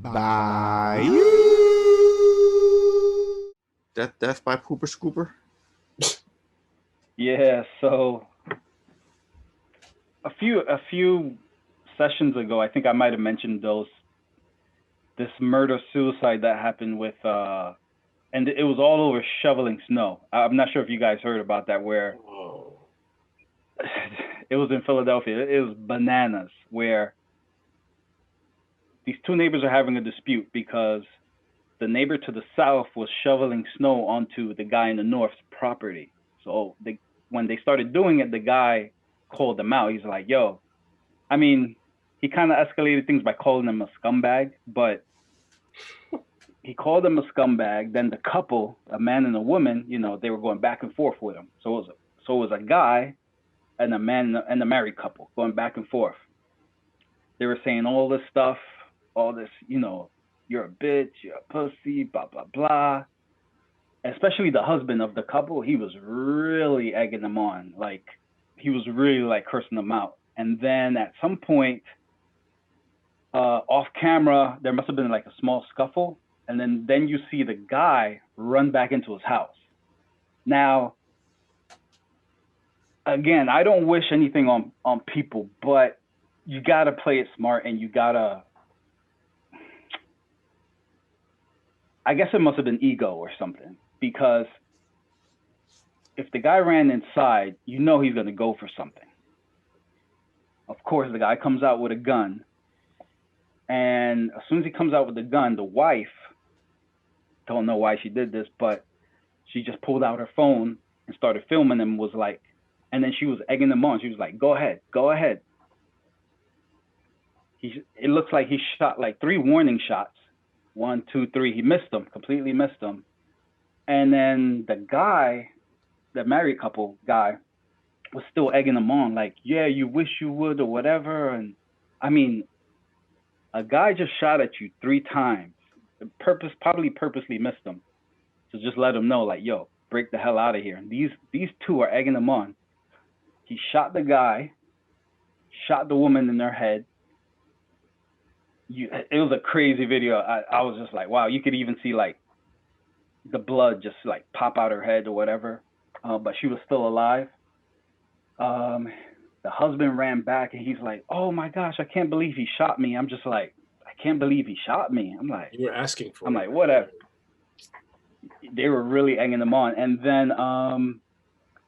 Bye. Death by Pooper Scooper. Yeah, so a few sessions ago, I think I might have mentioned this murder suicide that happened with and it was all over shoveling snow. I'm not sure if you guys heard about that, where it was in Philadelphia. It was bananas, where these two neighbors are having a dispute because the neighbor to the south was shoveling snow onto the guy in the north's property. So when they started doing it, the guy called them out. He's like, yo, I mean, he kind of escalated things by calling him a scumbag, but he called him a scumbag. Then the couple, a man and a woman, they were going back and forth with him. So it was a guy and a man and a married couple going back and forth. They were saying all this stuff, all this, you're a bitch, you're a pussy, blah, blah, blah. Especially the husband of the couple, he was really egging them on. Like, he was really, like, cursing them out. And then at some point, off camera, there must have been, like, a small scuffle. And then you see the guy run back into his house. Now, again, I don't wish anything on people, but you got to play it smart, and you got to, I guess it must have been ego or something, because if the guy ran inside, he's going to go for something. Of course, the guy comes out with a gun, and as soon as he comes out with the gun, the wife, don't know why she did this, but she just pulled out her phone and started filming him, and then she was egging him on. She was like, go ahead. It looks like he shot like 3 warning shots. 1, 2, 3. He completely missed them. And then the guy, the married couple guy, was still egging him on, like, yeah, you wish you would or whatever. And I mean, a guy just shot at you 3 times. Probably purposely missed him. So just let him know, like, yo, break the hell out of here. And these two are egging him on. He shot the guy, shot the woman in her head. It was a crazy video. I was just like, wow, you could even see like the blood just like pop out her head or whatever. But she was still alive. The husband ran back and he's like, oh my gosh, I can't believe he shot me. I'm just like, I can't believe he shot me. I'm like, you were asking for I'm it. like, whatever. They were really egging him on. And then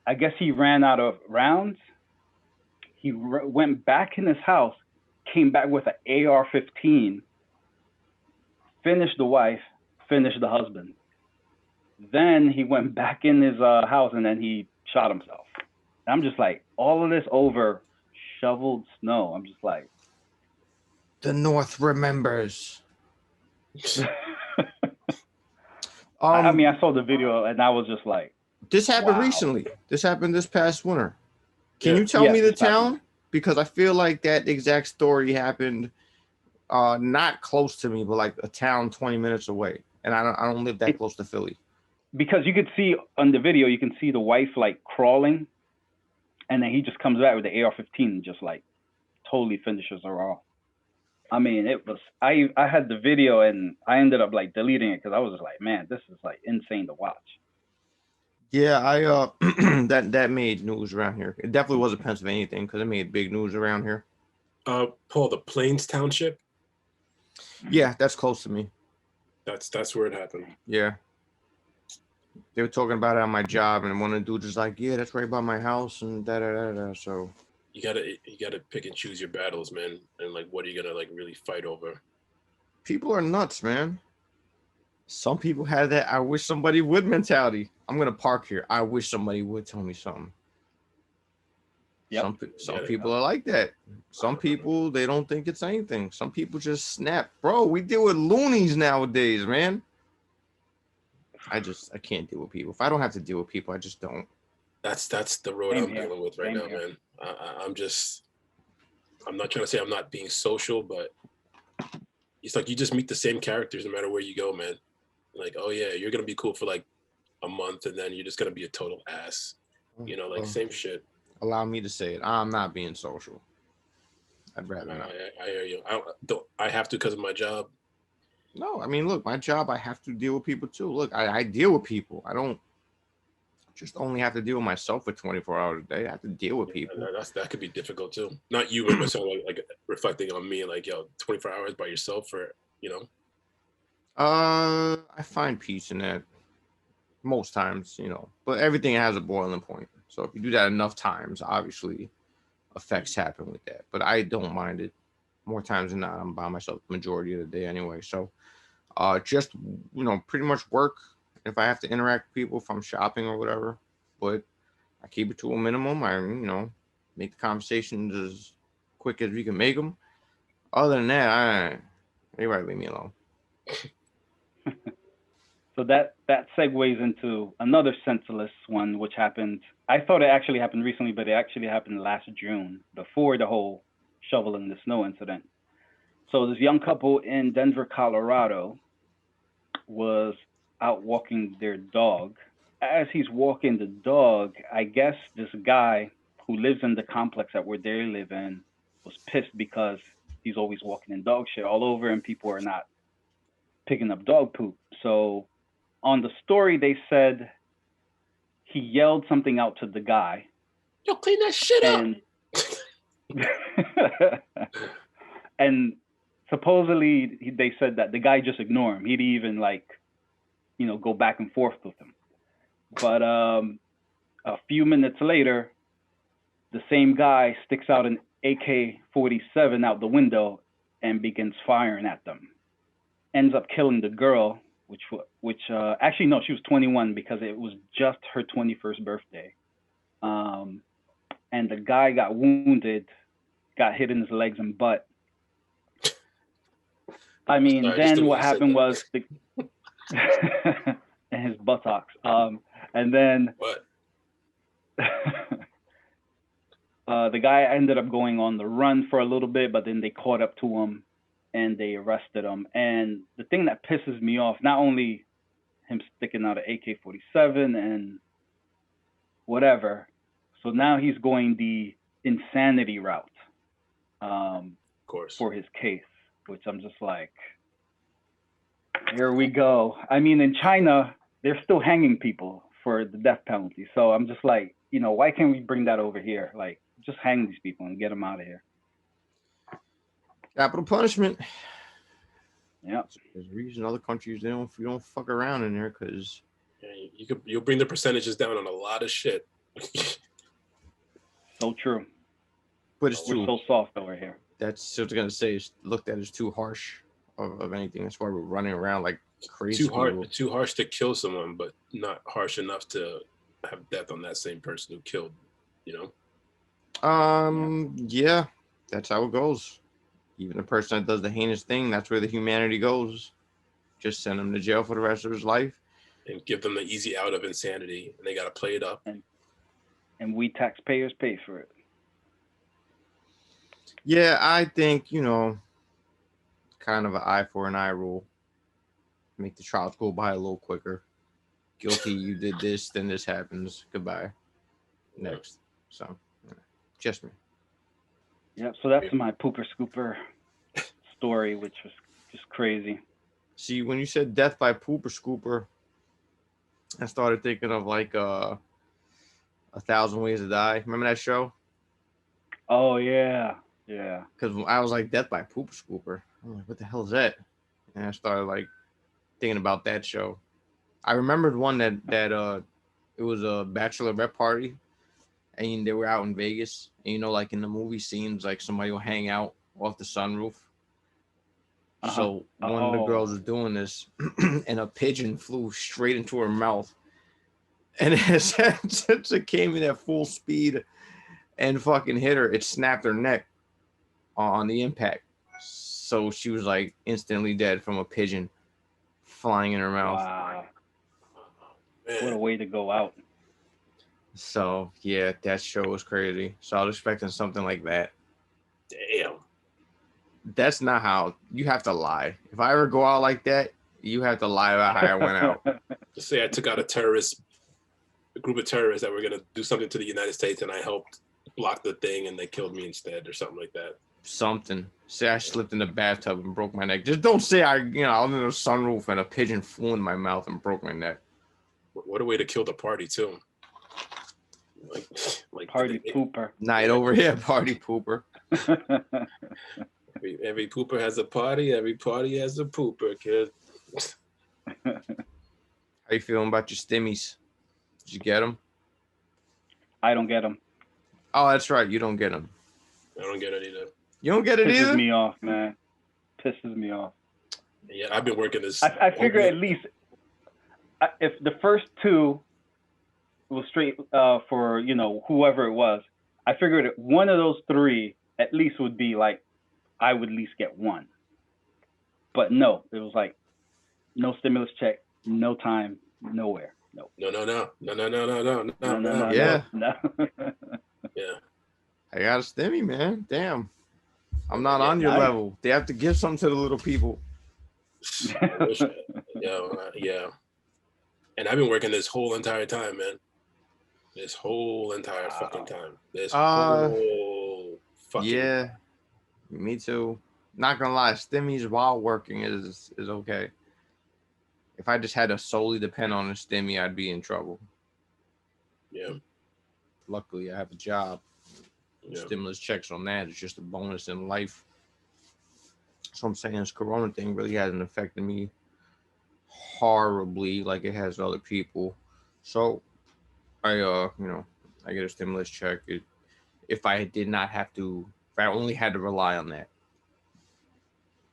I guess he ran out of rounds. He went back in his house, came back with an AR-15, finished the wife, finished the husband. Then he went back in his house and then he shot himself. And I'm just like, all of this over shoveled snow. I'm just like, the North remembers. I mean, I saw the video and I was just like, this happened wow. recently. This happened this past winter. Can you tell me the town? Because I feel like that exact story happened not close to me, but like a town 20 minutes away. And I don't live that close to Philly. Because you could see on the video, you can see the wife like crawling, and then he just comes back with the AR-15 and just like totally finishes her off. I mean, it was, I had the video and I ended up like deleting it because I was just like, man, this is like insane to watch. Yeah, I that made news around here. It definitely wasn't Pennsylvania thing because it made big news around here. Paul, the Plains Township? Yeah, that's close to me. That's where it happened. Yeah. They were talking about it on my job, and one of the dudes was like, yeah, that's right by my house, and da-da-da-da, so. You gotta pick and choose your battles, man. And like, what are you gonna like really fight over? People are nuts, man. Some people have that I wish somebody would mentality. I'm gonna park here. I wish somebody would tell me something. Yep. Some people are like that. Some people, they don't think it's anything. Some people just snap. Bro, we deal with loonies nowadays, man. I can't deal with people. If I don't have to deal with people, I just don't. That's the road I'm dealing with right now, man. I'm not trying to say I'm not being social, but it's like you just meet the same characters no matter where you go, man. Like, oh yeah, you're gonna be cool for like a month, and then you're just gonna be a total ass. You know, like same shit. Allow me to say it. I'm not being social. I'd rather not. I hear you. I have to because of my job. No, I mean, look, my job, I have to deal with people too. Look, I deal with people. I don't just only have to deal with myself for 24 hours a day. I have to deal with people. That could be difficult too. Not you necessarily like reflecting on me, like, yo, 24 hours by yourself for, you know. I find peace in that most times, but everything has a boiling point. So if you do that enough times, obviously effects happen with that. But I don't mind it. More times than not, I'm by myself the majority of the day anyway. So just pretty much work if I have to interact with people, if I'm shopping or whatever. But I keep it to a minimum. I make the conversations as quick as we can make them. Other than that, everybody leave me alone. So that segues into another senseless one, which happened. I thought it actually happened recently, but it actually happened last June, before the whole shoveling the snow incident. So this young couple in Denver, Colorado, was out walking their dog. As he's walking the dog, I guess this guy who lives in the complex that where they live in was pissed because he's always walking in dog shit all over and people are not picking up dog poop. So on the story, they said he yelled something out to the guy. Yo, clean that shit up. And supposedly they said that the guy just ignored him. He'd even go back and forth with him. But a few minutes later, the same guy sticks out an AK-47 out the window and begins firing at them. Ends up killing the girl, which actually no, she was 21 because it was just her 21st birthday. And the guy got wounded, got hit in his legs and butt. I mean, then what happened was and his buttocks. And then what? The guy ended up going on the run for a little bit, but then they caught up to him and they arrested him. And the thing that pisses me off, not only him sticking out an AK-47 and whatever, so now he's going the insanity route, of course, for his case, which I'm just like, here we go. I mean, in China, they're still hanging people for the death penalty. So I'm just like, why can't we bring that over here? Like, just hang these people and get them out of here. Capital punishment. Yeah. There's a reason other countries you don't fuck around in there because you'll bring the percentages down on a lot of shit. So true. But it's we're so soft over here. That's what I was gonna say. It's looked at as too harsh of anything. That's why we're running around like crazy. Too harsh to kill someone, but not harsh enough to have death on that same person who killed. Yeah, that's how it goes. Even the person that does the heinous thing, that's where the humanity goes. Just send him to jail for the rest of his life. And give them the easy out of insanity. And they got to play it up. And we taxpayers pay for it. Yeah, I think, kind of an eye for an eye rule. Make the trials go by a little quicker. Guilty, you did this, then this happens. Goodbye. Next. So, just me. Yeah, so that's my pooper scooper story, which was just crazy. See, when you said death by pooper scooper, I started thinking of like 1,000 Ways to Die. Remember that show? Oh yeah, yeah. Because I was like, death by pooper scooper. I'm like, what the hell is that? And I started like thinking about that show. I remembered one that it was a bachelorette party. And they were out in Vegas. And, like in the movie scenes, like somebody will hang out off the sunroof. So one of the girls was doing this, and a pigeon flew straight into her mouth. And since it came in at full speed and fucking hit her, it snapped her neck on the impact. So she was like instantly dead from a pigeon flying in her mouth. Wow. What a way to go out. So, yeah, that show was crazy. So I was expecting something like that. Damn. That's not how you have to lie. If I ever go out like that, you have to lie about how I went out. Just say I took out a group of terrorists that were going to do something to the United States and I helped block the thing and they killed me instead or something like that. something. Say I slipped in the bathtub and broke my neck. Just don't say I was in a sunroof and a pigeon flew in my mouth and broke my neck. What a way to kill the party too. Like Party pooper. Night over here, party pooper. Every pooper has a party. Every party has a pooper, kid. How you feeling about your stimmies? Did you get them? I don't get them. Oh, that's right. You don't get them. I don't get it either. You don't get it either? Pisses me off, man. Pisses me off. Yeah, I've been working this. I figure at least if the first two was straight for, whoever it was, I figured one of those three at least would be like, I would at least get one. But no, it was like, no stimulus check, no time, nowhere. No. No. Yeah. No. Yeah. I got a stimmy, man. Damn. I'm not on your level. They have to give something to the little people. Yeah. And I've been working this whole entire time, man. This whole entire fucking time. This whole fucking yeah. Me too. Not gonna lie, stimmies while working is okay. If I just had to solely depend on a stimmy, I'd be in trouble. Yeah. Luckily, I have a job. Yeah. Stimulus checks on that. It's just a bonus in life. So I'm saying this corona thing really hasn't affected me horribly like it has other people. So I get a stimulus check. If I only had to rely on that,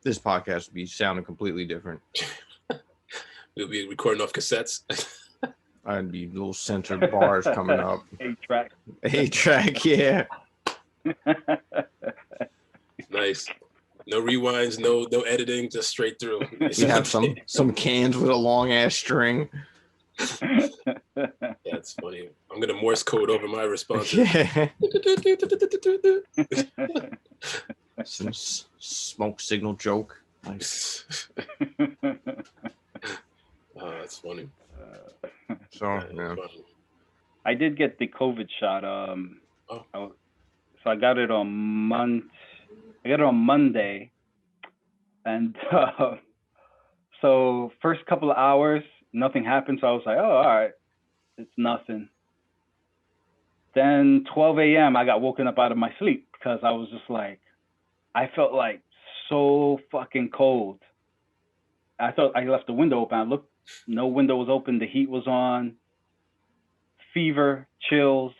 this podcast would be sounding completely different. We'll be recording off cassettes. I'd be little censored bars coming up. 8-track. 8-track, yeah. Nice. No rewinds, no editing, just straight through. We have some cans with a long ass string. That's funny. I'm gonna Morse code over my responses. Yeah. Some smoke signal joke. Nice. Oh, that's funny. So yeah. Funny. I did get the COVID shot. So I got it on Monday, and so first couple of hours, nothing happened. So I was like, oh, all right, it's nothing. Then 12 a.m., I got woken up out of my sleep because I was just like, I felt like so fucking cold. I thought I left the window open. I looked, no window was open. The heat was on. Fever, chills.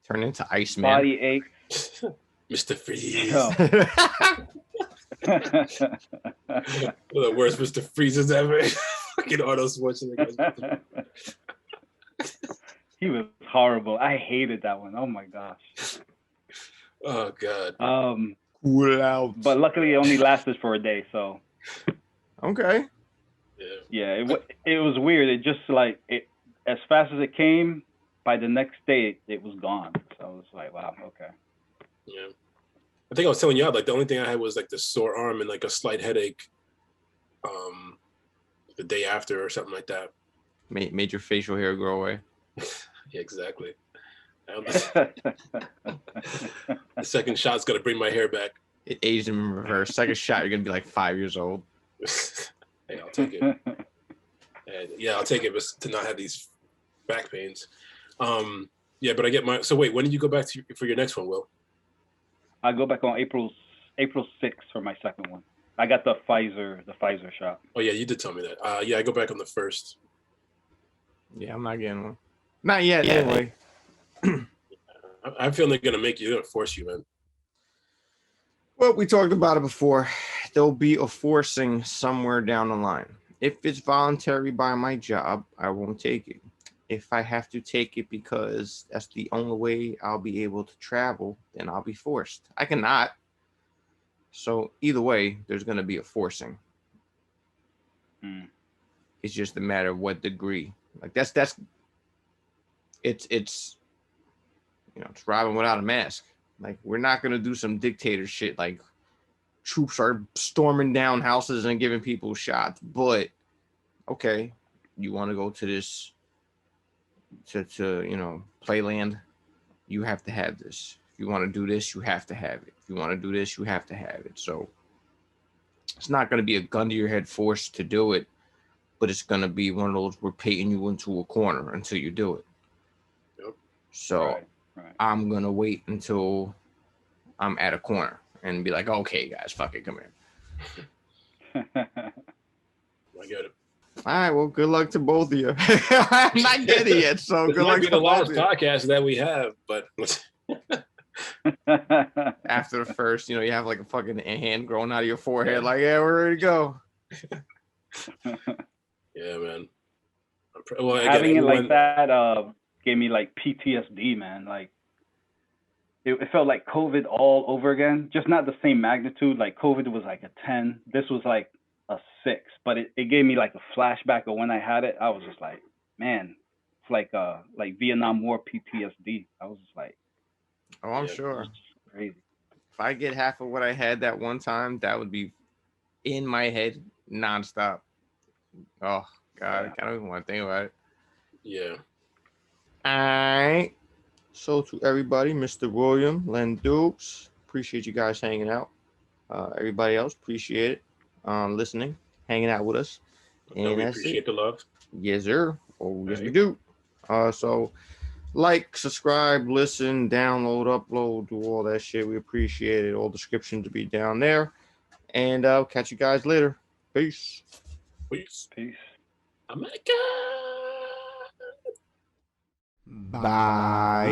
Turn into Iceman. Body aches. Mr. Freeze. Yo. One of the worst Mr. Freezes ever. Fucking Arnold Schwarzenegger. He was horrible. I hated that one. Oh my gosh. Oh God. Cool out. But luckily it only lasted for a day, so. Okay. Yeah. Yeah, it was weird. It just like as fast as it came, by the next day it was gone. So I was like, wow, okay. Yeah. I think I was telling you out, like the only thing I had was like the sore arm and like a slight headache the day after or something like that. Made your facial hair grow away. Yeah, exactly. The second shot's gonna bring my hair back. It aged in reverse. Second shot, you're gonna be like 5 years old. Hey, I'll take it. Yeah, I'll take it, but to not have these back pains. Yeah, but I get my. So wait, when did you go back for your next one, Will? I go back on April 6th for my second one. I got the Pfizer shot. Oh yeah, you did tell me that. Yeah, I go back on the 1st. Yeah, I'm not getting one. Not yet, anyway. I feel they're gonna force you, man. Well, we talked about it before. There'll be a forcing somewhere down the line. If it's voluntary by my job, I won't take it. If I have to take it because that's the only way I'll be able to travel, then I'll be forced. I cannot. So either way, there's going to be a forcing. It's just a matter of what degree. Like it's it's driving without a mask. Like we're not going to do some dictator shit. Like troops are storming down houses and giving people shots. But okay, you want to go to this to playland, you have to have this. If you want to do this, you have to have it. If you want to do this, you have to have it. So it's not going to be a gun to your head forced to do it, but it's going to be one of those we're painting you into a corner until you do it. Yep. So I'm going to wait until I'm at a corner and be like, okay, guys, fuck it, come here. I get it. All right, well, good luck to both of you. I'm not getting it, so good luck to the last both of you. podcast that we have, but after the first, you have like a fucking hand growing out of your forehead, like, yeah, we're ready to go. Yeah, man. Having it like that gave me like PTSD, man. Like it felt like COVID all over again, just not the same magnitude. Like COVID was like a 10. This was like a 6, but it gave me like a flashback of when I had it. I was just like, man, it's like Vietnam War PTSD. I was just like, oh, I'm sure. Crazy. If I get half of what I had that one time, that would be in my head nonstop. Oh God, I don't even want to think about it. Yeah. All right. So to everybody, Mr. William, Len Dukes, appreciate you guys hanging out. Everybody else, appreciate it. Listening, hanging out with us. And we appreciate the love. Yes, sir. Oh, yes, we do. So like, subscribe, listen, download, upload, do all that shit. We appreciate it. All descriptions will be down there. And I'll catch you guys later. Peace. Peace. Peace. America. Bye.